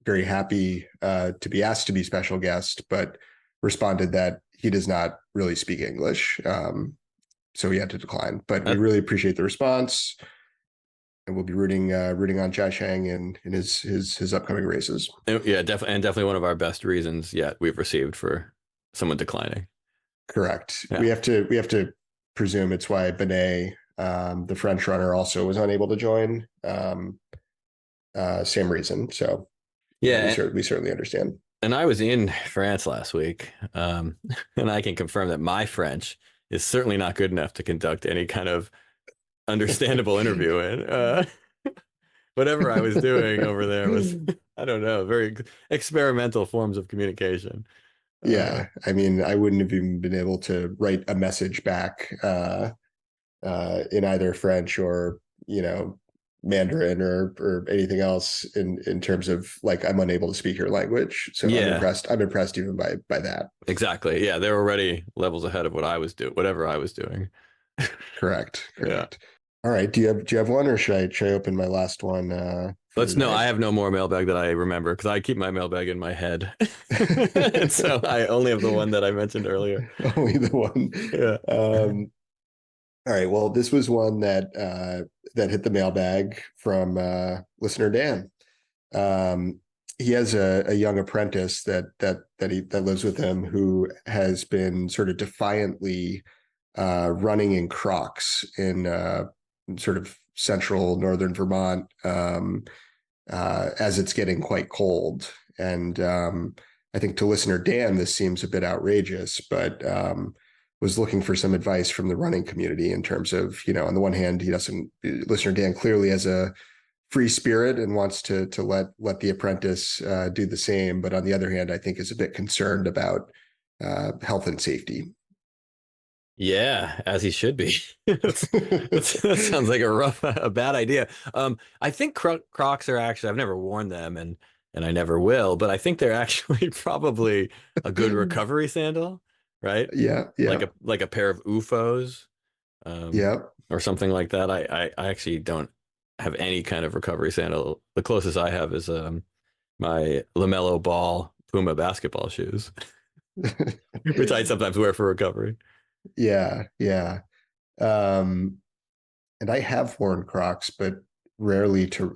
very happy to be asked to be special guest, but responded that he does not really speak English. So he had to decline, but we really appreciate the response, and we'll be rooting on Jiasheng in his upcoming races. Yeah, definitely one of our best reasons yet we've received for someone declining. Correct. Yeah. We have to presume it's why Benet, the French runner, also was unable to join. Same reason. So yeah, we certainly understand. And I was in France last week, and I can confirm that my French is certainly not good enough to conduct any kind of understandable interview. And whatever I was doing over there was, I don't know, very experimental forms of communication. Yeah, I mean, I wouldn't have even been able to write a message back in either French or Mandarin or anything else in terms of like, I'm unable to speak your language. So yeah. I'm impressed even by that. Exactly. Yeah. They're already levels ahead of whatever I was doing. Correct. Yeah. All right. Do you have one, or should I open my last one for Let's no, tonight? I have no more mailbag that I remember because I keep my mailbag in my head. And so I only have the one that I mentioned earlier. Only the one. Yeah. All right. Well, this was one that hit the mailbag from listener Dan. He has a young apprentice that lives with him, who has been sort of defiantly running in Crocs in sort of central northern Vermont, as it's getting quite cold. And I think to listener Dan, this seems a bit outrageous, but was looking for some advice from the running community in terms of, on the one hand, listener Dan clearly has a free spirit and wants to let the apprentice do the same, but on the other hand, I think is a bit concerned about health and safety. Yeah, as he should be. That sounds like a bad idea. I think Crocs are actually, I've never worn them and I never will, but I think they're actually probably a good recovery sandal, right? Yeah, yeah, Like a pair of UFOs, um, yeah. or something like that. I actually don't have any kind of recovery sandal. The closest I have is my LaMelo Ball Puma basketball shoes, which I sometimes wear for recovery. Yeah, yeah. Um, and I have worn Crocs, but rarely to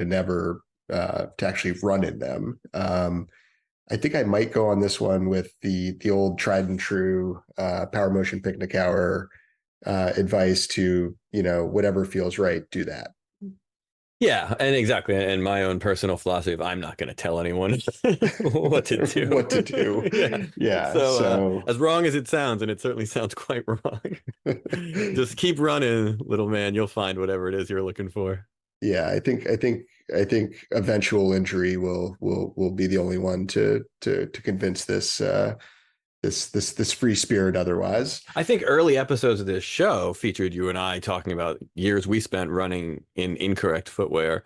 never to actually run in them. I think I might go on this one with the old tried and true Power Motion Picnic Hour advice to, whatever feels right, do that. Yeah, and exactly. And my own personal philosophy of I'm not going to tell anyone what to do. What to do. Yeah. Yeah. So as wrong as it sounds, and it certainly sounds quite wrong, just keep running, little man. You'll find whatever it is you're looking for. Yeah, I think eventual injury will be the only one to convince this free spirit otherwise. I think early episodes of this show featured you and I talking about years we spent running in incorrect footwear.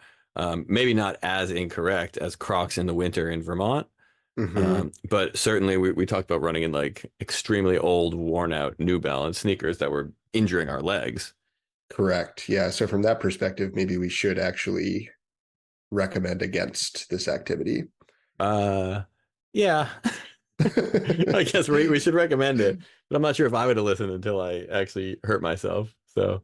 Maybe not as incorrect as Crocs in the winter in Vermont. Mm-hmm. But certainly we talked about running in like extremely old, worn out New Balance sneakers that were injuring our legs. Correct. Yeah. So from that perspective, maybe we should actually recommend against this activity. Yeah. I guess we should recommend it, but I'm not sure if I would have listened until I actually hurt myself. So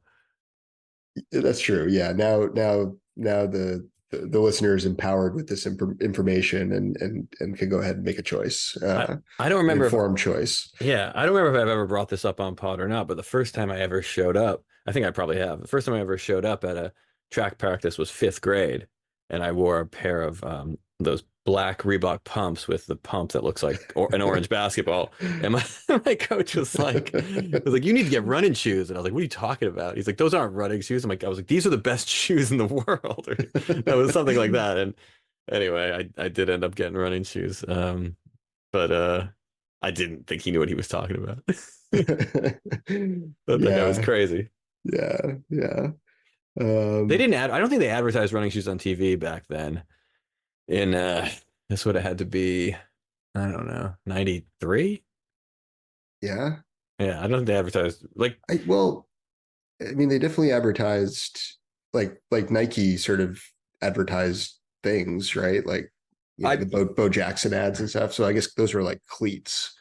That's true. Yeah. Now the listener is empowered with this information and can go ahead and make a choice, I don't remember informed choice. Yeah, I don't remember if I've ever brought this up on pod or not, but the first time I ever showed up, I think I probably have. The first time I ever showed up at a track practice was fifth grade, and I wore a pair of those black Reebok pumps with the pump that looks like an orange basketball. And my coach was like, "You need to get running shoes." And I was like, "What are you talking about?" He's like, "Those aren't running shoes." I was like, "These are the best shoes in the world," or that was something like that. And anyway, I did end up getting running shoes, but I didn't think he knew what he was talking about. That was crazy. Yeah, yeah. They didn't I don't think they advertised running shoes on TV back then. In this would have had to be, I don't know, 93? Yeah. Yeah, I don't think they advertised I mean, they definitely advertised like Nike sort of advertised things, right? Like the Bo Jackson ads and stuff. So I guess those were like cleats.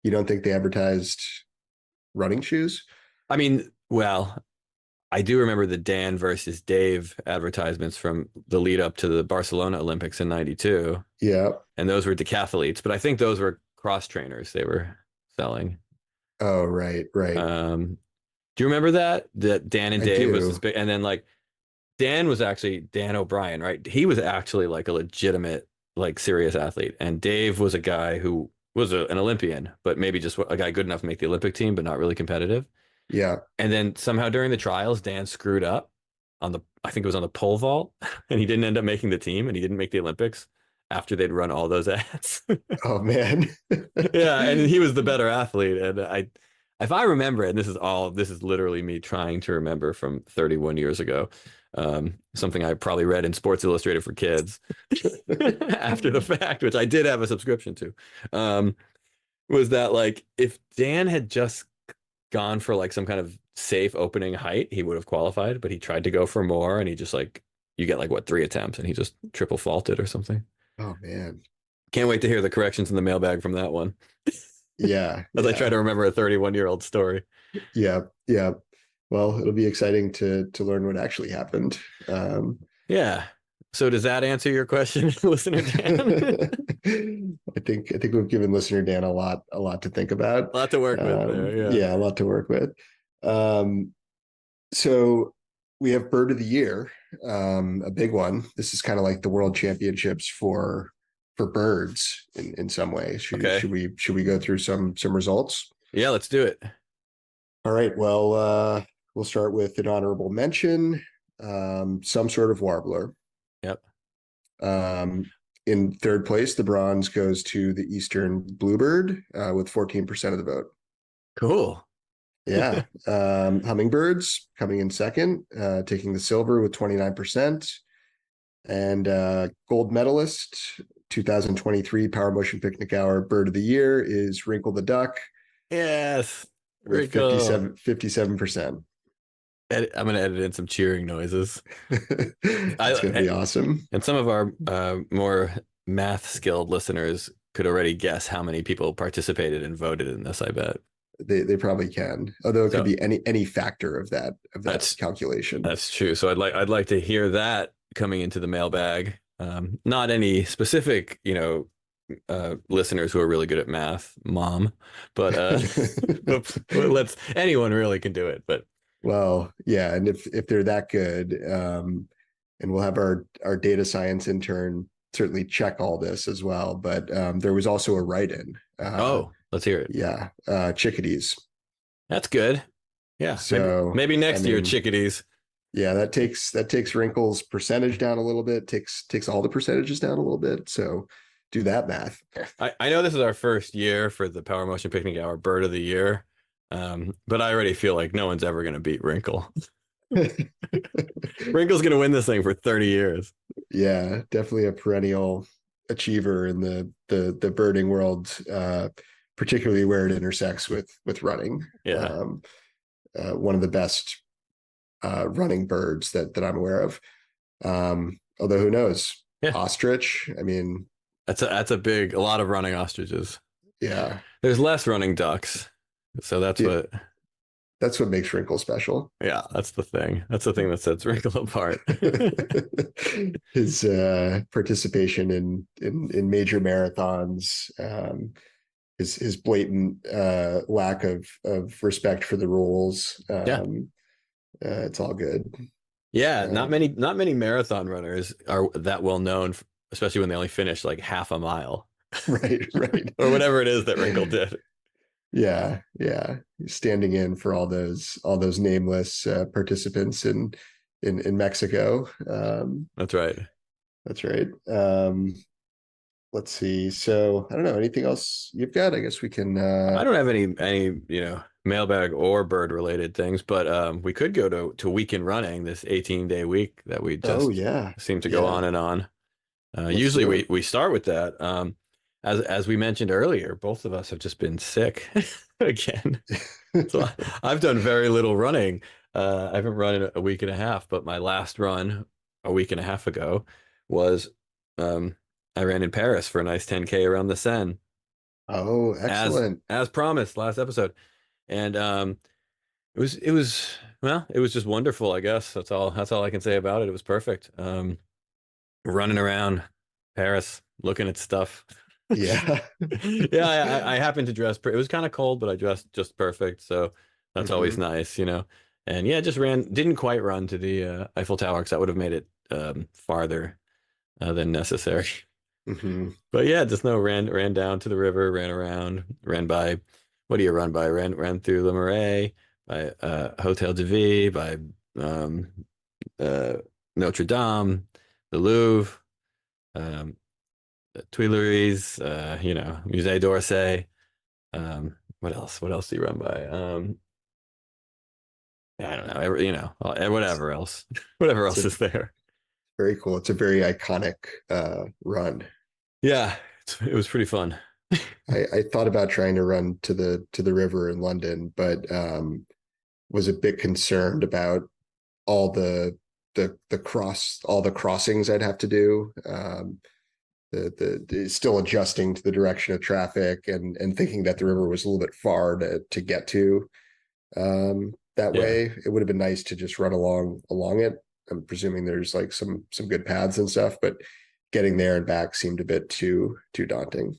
You don't think they advertised running shoes? I mean, well, I do remember the Dan versus Dave advertisements from the lead up to the Barcelona Olympics in 92. Yeah. And those were decathletes, but I think those were cross trainers they were selling. Oh, right, right. Do you remember that Dan and Dave was this big, and then like Dan was actually Dan O'Brien, right? He was actually like a legitimate, like serious athlete, and Dave was a guy who was an Olympian, but maybe just a guy good enough to make the Olympic team, but not really competitive. Yeah. And then somehow during the trials, Dan screwed up I think it was on the pole vault, and he didn't end up making the team, and he didn't make the Olympics after they'd run all those ads. Oh man. Yeah, and he was the better athlete. And if I remember it, and this is literally me trying to remember from 31 years ago, something I probably read in Sports Illustrated for Kids after the fact, which I did have a subscription to, was that like if Dan had just gone for like some kind of safe opening height, he would have qualified, but he tried to go for more, and he just like, you get like what, 3 attempts, and he just triple faulted or something. Oh man. Can't wait to hear the corrections in the mailbag from that one. Yeah. As I Yeah. try to remember a 31-year-old story. Yeah. Yeah. Well, it'll be exciting to learn what actually happened. Yeah. So does that answer your question, listener Dan? I think we've given listener Dan a lot to think about. A lot to work with there. Yeah. Yeah, a lot to work with. So we have bird of the year, a big one. This is kind of like the world championships for birds in some way. Okay. Should we go through some results? Yeah, let's do it. All right. Well, we'll start with an honorable mention. Some sort of warbler. Yep. In third place, the bronze goes to the Eastern bluebird with 14% of the vote. Cool. Yeah. Hummingbirds coming in second, taking the silver with 29%. And gold medalist 2023 Power Motion Picnic Hour Bird of the Year is Wrinkle the Duck. Yes. With Cool. 57%. I'm going to edit in some cheering noises. That's going to be awesome. And some of our more math skilled listeners could already guess how many people participated and voted in this, I bet. They probably can, although it could be any factor of that calculation. That's true. So I'd like to hear that coming into the mailbag. Not any specific, listeners who are really good at math, mom, but anyone really can do it. But well, yeah, and if they're that good, and we'll have our data science intern certainly check all this as well. But there was also a write-in. Let's hear it. Yeah, chickadees. That's good. Yeah. So maybe next year, chickadees. Yeah, that takes Wrinkle's percentage down a little bit. Takes all the percentages down a little bit. So do that math. I know this is our first year for the Power Motion Picnic Hour Bird of the Year, but I already feel like no one's ever going to beat Wrinkle. Wrinkle's going to win this thing for 30 years. Yeah, definitely a perennial achiever in the birding world, particularly where it intersects with running. Yeah, one of the best running birds that I'm aware of. Although who knows? Yeah. Ostrich. I mean, that's a lot of running ostriches. Yeah, there's less running ducks, so that's what makes Wrinkle special. Yeah, that's the thing. That's the thing that sets Wrinkle apart. His participation in major marathons, his blatant lack of respect for the rules. It's all good. Yeah, not many marathon runners are that well known, especially when they only finish like half a mile. Right. Or whatever it is that Wrinkle did. Yeah. Standing in for all those nameless participants in Mexico. That's right. Let's see. So I don't know, anything else you've got? I guess we can. I don't have any mailbag or bird related things, but we could go to Week in Running, this 18-day week that we just seem to go on and on. Usually we start with that. As we mentioned earlier, both of us have just been sick again. So I've done very little running. I haven't run in a week and a half, but my last run a week and a half ago was I ran in Paris for a nice 10K around the Seine. Oh, excellent. As promised last episode. And it was just wonderful, I guess. That's all I can say about it. It was perfect. Running around Paris, looking at stuff. Yeah. Yeah, I happened to dress it was kind of cold, but I dressed just perfect, so that's always nice, and yeah, just didn't quite run to the Eiffel Tower because that would have made it farther than necessary. But yeah, just ran down to the river, ran around, ran by, what do you run by? Ran through Le Marais, by Hotel de Ville, by Notre Dame, the Louvre, Tuileries, Musée d'Orsay. What else do you run by? I don't know. Whatever else is there. Very cool. It's a very iconic run. Yeah, it was pretty fun. I thought about trying to run to the river in London, but was a bit concerned about all all the crossings I'd have to do. The still adjusting to the direction of traffic and thinking that the river was a little bit far to get to. That way, it would have been nice to just run along it. I'm presuming there's like some good paths and stuff, but getting there and back seemed a bit too daunting.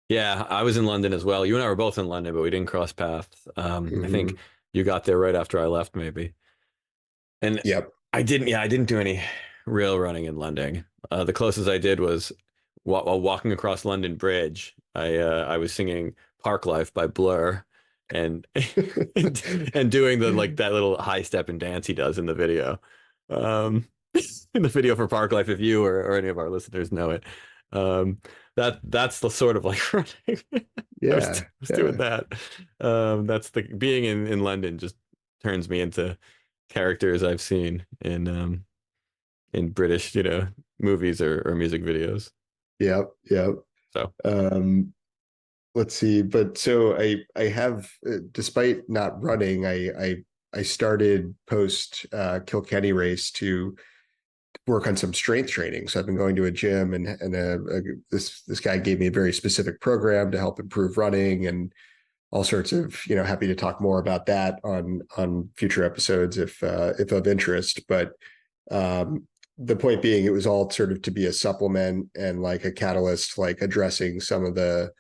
Yeah, I was in London as well. You and I were both in London, but we didn't cross paths. I think you got there right after I left, maybe. And Yep. I didn't do any real running in London. The closest I did was while walking across London Bridge. I was singing Park Life by Blur and and doing the like that little high step and dance he does in the video. In the video for Park Life, if you or any of our listeners know it. That's the sort of like running. Yeah, I was doing that. That's the being in London just turns me into characters I've seen in British, movies or music videos. Yep. So let's see. But so I have, despite not running, I started post Kilkenny race to work on some strength training. So I've been going to a gym and this guy gave me a very specific program to help improve running and all sorts of, happy to talk more about that on future episodes if of interest. But the point being, it was all sort of to be a supplement and like a catalyst, like addressing some of the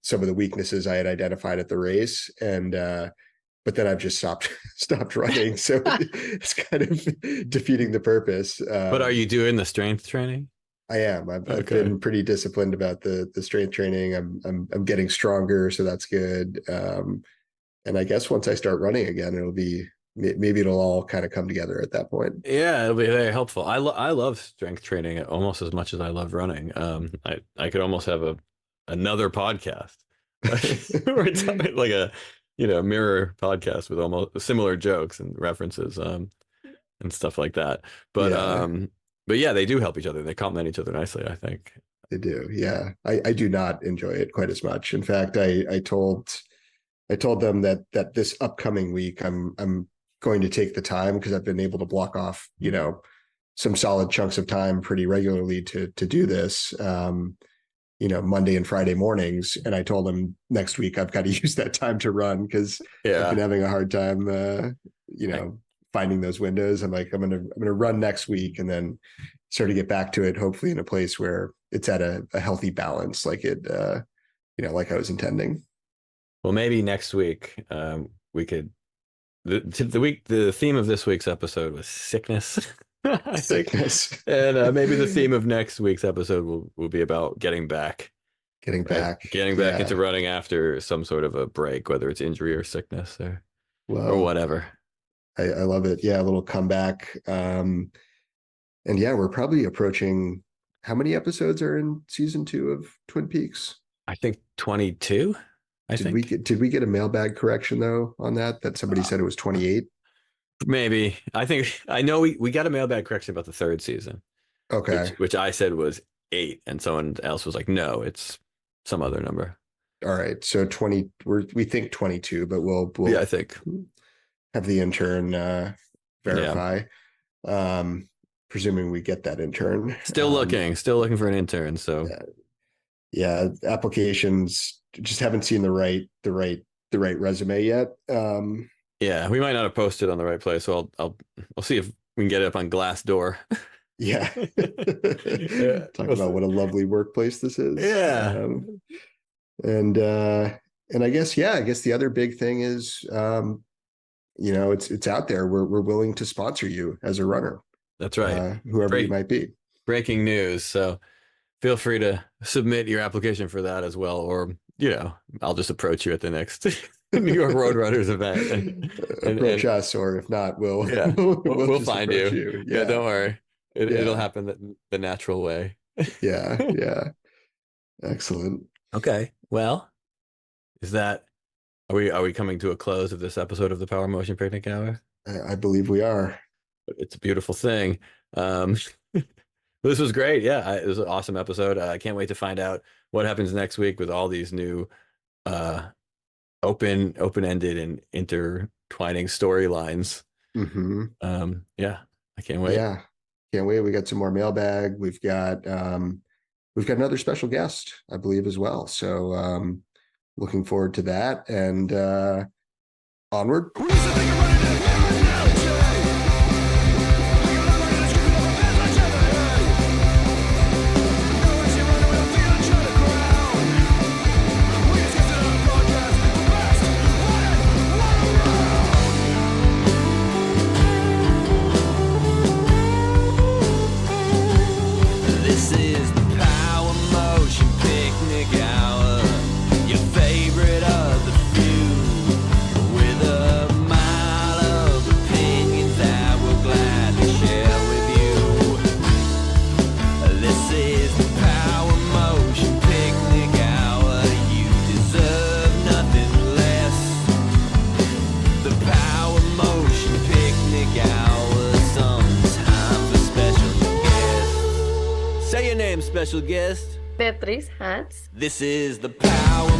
weaknesses I had identified at the race. And but then I've just stopped running. So it's kind of defeating the purpose. but are you doing the strength training? I am. I've been pretty disciplined about the strength training. I'm getting stronger, so that's good. And I guess once I start running again, maybe it'll all kind of come together at that point. Yeah, it'll be very helpful. I love strength training almost as much as I love running. I could almost have another podcast where it's like a mirror podcast with almost similar jokes and references and stuff like that. But yeah, they do help each other. They complement each other nicely, I think. They do. Yeah. I do not enjoy it quite as much. In fact, I told them that this upcoming week I'm going to take the time because I've been able to block off, some solid chunks of time pretty regularly to do this. Monday and Friday mornings. And I told them next week I've got to use that time to run because I've been having a hard time, finding those windows. I'm like, I'm gonna run next week and then sort of get back to it, hopefully in a place where it's at a healthy balance, like it, like I was intending. Well, maybe next week we could. The theme of this week's episode was sickness. Sickness. And maybe the theme of next week's episode will be about getting back into running after some sort of a break, whether it's injury or sickness or whatever. I love it. Yeah, a little comeback. And yeah, we're probably approaching, how many episodes are in season 2 of Twin Peaks? I think 22. Did we get a mailbag correction though on that somebody said it was 28? Maybe. I know we got a mailbag correction about the 3rd season. Okay. Which I said was 8, and someone else was like, no, it's some other number. All right. So 20, we think 22, but we'll yeah, I think have the intern verify. Yeah. Presuming we get that intern. Still looking for an intern. So yeah, applications just haven't seen the right resume yet. Yeah, we might not have posted on the right place, so I'll see if we can get it up on Glassdoor. Yeah. Talk about what a lovely workplace this is. Yeah. And I guess the other big thing is it's out there. We're willing to sponsor you as a runner. That's right. Whoever you might be. Breaking news. So feel free to submit your application for that as well, or I'll just approach you at the next New York Roadrunners event and approach us, or if not, we'll find you. Yeah, don't worry. It'll happen the natural way. Yeah. Excellent. Okay. Well, are we coming to a close of this episode of the Power Motion Picnic Hour? I believe we are. It's a beautiful thing. This was great. Yeah, it was an awesome episode. I can't wait to find out what happens next week with all these new open-ended and intertwining storylines. Yeah, I can't wait. Yeah, can't wait. We got some more mailbag. We've got another special guest, I believe, as well. So looking forward to that, and onward. This is the Power Motion Picnic Hour, your favorite of the few, with a mile of opinions that we'll gladly share with you. This is the Power Motion Picnic Hour, you deserve nothing less. The Power Motion Picnic Hour, sometimes a special guest. Say your name, special guest. Beatriz Hats. This is the Power